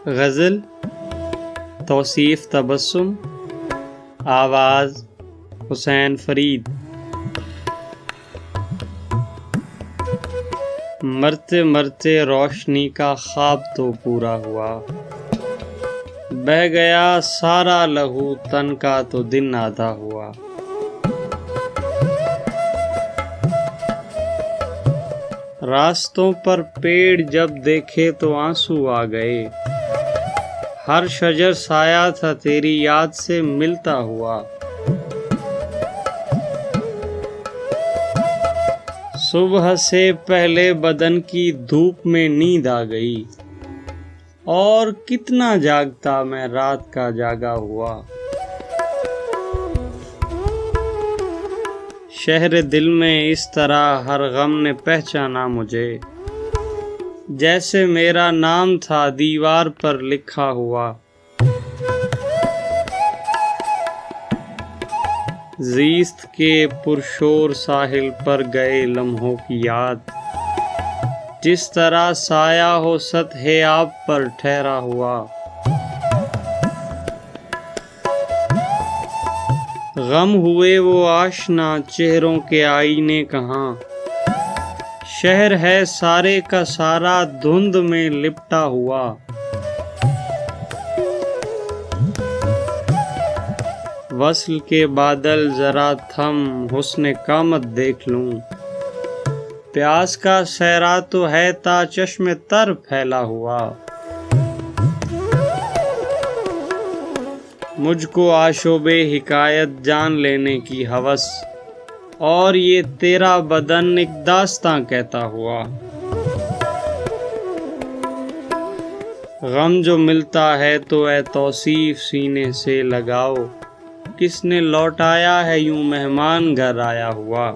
غزل توصیف تبسم، آواز حسین فرید۔ مرتے مرتے روشنی کا خواب تو پورا ہوا، بہہ گیا سارا لہو تن کا تو دن آدھا ہوا۔ راستوں پر پیڑ جب دیکھے تو آنسو آ گئے، ہر شجر سایہ تھا تیری یاد سے ملتا ہوا۔ صبح سے پہلے بدن کی دھوپ میں نیند آ گئی، اور کتنا جاگتا میں رات کا جاگا ہوا۔ شہر دل میں اس طرح ہر غم نے پہچانا مجھے، جیسے میرا نام تھا دیوار پر لکھا ہوا۔ زیست کے پرشور ساحل پر گئے لمحوں کی یاد، جس طرح سایہ ہو سطح آب پر ٹھہرا ہوا۔ غم ہوئے وہ آشنا چہروں کے آئینے کہاں، شہر ہے سارے کا سارا دھند میں لپٹا ہوا۔ وصل کے بادل ذرا تھم حسن قامت دیکھ لوں، پیاس کا صحرا تو ہے تا چشم تر پھیلا ہوا۔ مجھ کو آشوب حکایت جان لینے کی ہوس، اور یہ تیرا بدن ایک داستاں کہتا ہوا۔ غم جو ملتا ہے تو اے توصیف سینے سے لگاؤ، کس نے لوٹایا ہے یوں مہمان گھر آیا ہوا۔